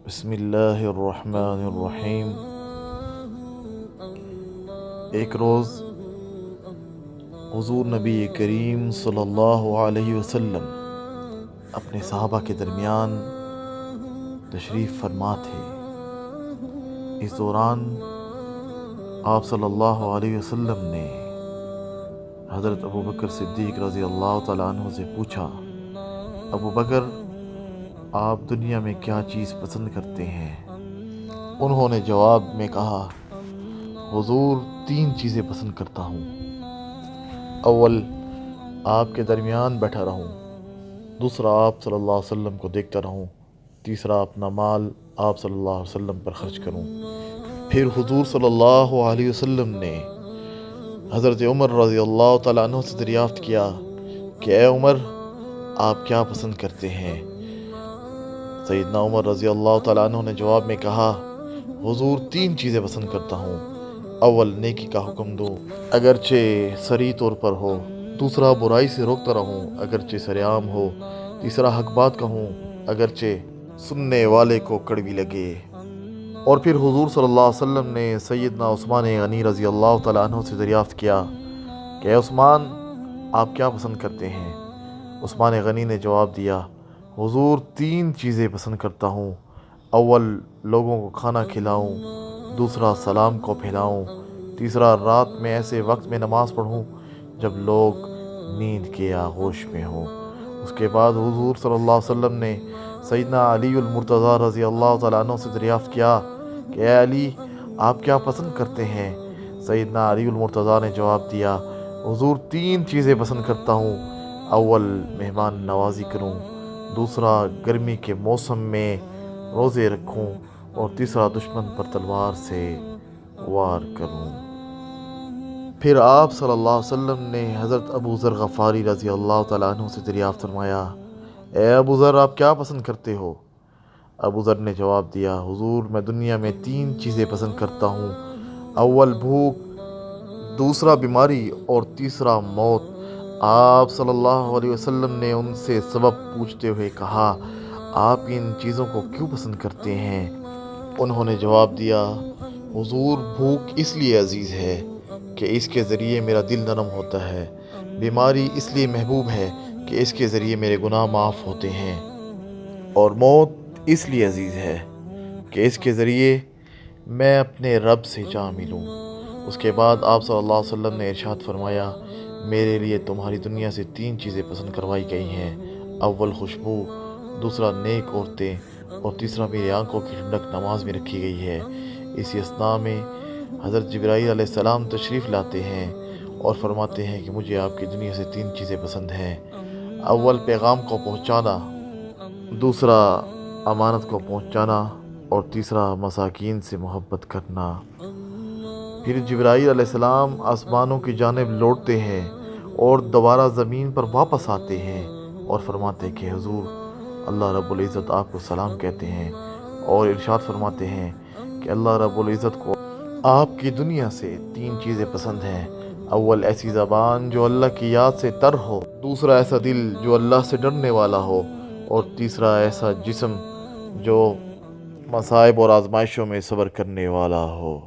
بسم اللہ الرحمن الرحیم۔ ایک روز حضور نبی کریم صلی اللہ علیہ وسلم اپنے صحابہ کے درمیان تشریف فرما تھے۔ اس دوران آپ صلی اللہ علیہ وسلم نے حضرت ابوبکر صدیق رضی اللہ تعالیٰ عنہ سے پوچھا، ابو بکر، آپ دنیا میں کیا چیز پسند کرتے ہیں؟ انہوں نے جواب میں کہا، حضور 3 چیزیں پسند کرتا ہوں۔ اول، آپ کے درمیان بیٹھا رہوں۔ دوسرا، آپ صلی اللہ علیہ وسلم کو دیکھتا رہوں۔ تیسرا، اپنا مال آپ صلی اللہ علیہ وسلم پر خرچ کروں۔ پھر حضور صلی اللہ علیہ وسلم نے حضرت عمر رضی اللہ تعالیٰ عنہ سے دریافت کیا کہ اے عمر، آپ کیا پسند کرتے ہیں؟ سیدنا عمر رضی اللہ تعالیٰ عنہ نے جواب میں کہا، حضور 3 چیزیں پسند کرتا ہوں۔ اول، نیکی کا حکم دو اگرچہ صریح طور پر ہو۔ دوسرا، برائی سے روکتا رہوں اگرچہ سرعام ہو۔ تیسرا، حق بات کہوں اگرچہ سننے والے کو کڑوی لگے۔ اور پھر حضور صلی اللہ علیہ وسلم نے سیدنا عثمان غنی رضی اللہ تعالیٰ عنہ سے دریافت کیا کہ اے عثمان، آپ کیا پسند کرتے ہیں؟ عثمان غنی نے جواب دیا، حضور 3 چیزیں پسند کرتا ہوں۔ اول، لوگوں کو کھانا کھلاؤں۔ دوسرا، سلام کو پھیلاؤں۔ تیسرا، رات میں ایسے وقت میں نماز پڑھوں جب لوگ نیند کے آغوش میں ہوں۔ اس کے بعد حضور صلی اللہ علیہ وسلم نے سیدنا علی المرتضیٰ رضی اللہ تعالیٰ عنہ سے دریافت کیا کہ اے علی، آپ کیا پسند کرتے ہیں؟ سیدنا علی المرتضیٰ نے جواب دیا، حضور 3 چیزیں پسند کرتا ہوں۔ اول، مہمان نوازی کروں۔ دوسرا، گرمی کے موسم میں روزے رکھوں۔ اور تیسرا، دشمن پر تلوار سے وار کروں۔ پھر آپ صلی اللہ علیہ وسلم نے حضرت ابو ذر غفاری رضی اللہ تعالیٰ عنہ سے دریافت فرمایا، اے ابو ذر، آپ کیا پسند کرتے ہو؟ ابو ذر نے جواب دیا، حضور میں دنیا میں 3 چیزیں پسند کرتا ہوں۔ اول، بھوک۔ دوسرا، بیماری۔ اور تیسرا، موت۔ آپ صلی اللہ علیہ وسلم نے ان سے سبب پوچھتے ہوئے کہا، آپ ان چیزوں کو کیوں پسند کرتے ہیں؟ انہوں نے جواب دیا، حضور بھوک اس لیے عزیز ہے کہ اس کے ذریعے میرا دل نرم ہوتا ہے۔ بیماری اس لیے محبوب ہے کہ اس کے ذریعے میرے گناہ معاف ہوتے ہیں۔ اور موت اس لیے عزیز ہے کہ اس کے ذریعے میں اپنے رب سے جا ملوں۔ اس کے بعد آپ صلی اللہ علیہ وسلم نے ارشاد فرمایا، میرے لیے تمہاری دنیا سے 3 چیزیں پسند کروائی گئی ہیں۔ اول، خوشبو۔ دوسرا، نیک عورتیں۔ اور تیسرا، میری آنکھوں کی ٹھنڈک نماز میں رکھی گئی ہے۔ اسی اثناء میں حضرت جبرائیل علیہ السلام تشریف لاتے ہیں اور فرماتے ہیں کہ مجھے آپ کی دنیا سے 3 چیزیں پسند ہیں۔ اول، پیغام کو پہنچانا۔ دوسرا، امانت کو پہنچانا۔ اور تیسرا، مساکین سے محبت کرنا۔ پھر جبرائیل علیہ السلام آسمانوں کی جانب لوٹتے ہیں اور دوبارہ زمین پر واپس آتے ہیں اور فرماتے ہیں کہ حضور، اللہ رب العزت آپ کو سلام کہتے ہیں اور ارشاد فرماتے ہیں کہ اللہ رب العزت کو آپ کی دنیا سے 3 چیزیں پسند ہیں۔ اول، ایسی زبان جو اللہ کی یاد سے تر ہو۔ دوسرا، ایسا دل جو اللہ سے ڈرنے والا ہو۔ اور تیسرا، ایسا جسم جو مصائب اور آزمائشوں میں صبر کرنے والا ہو۔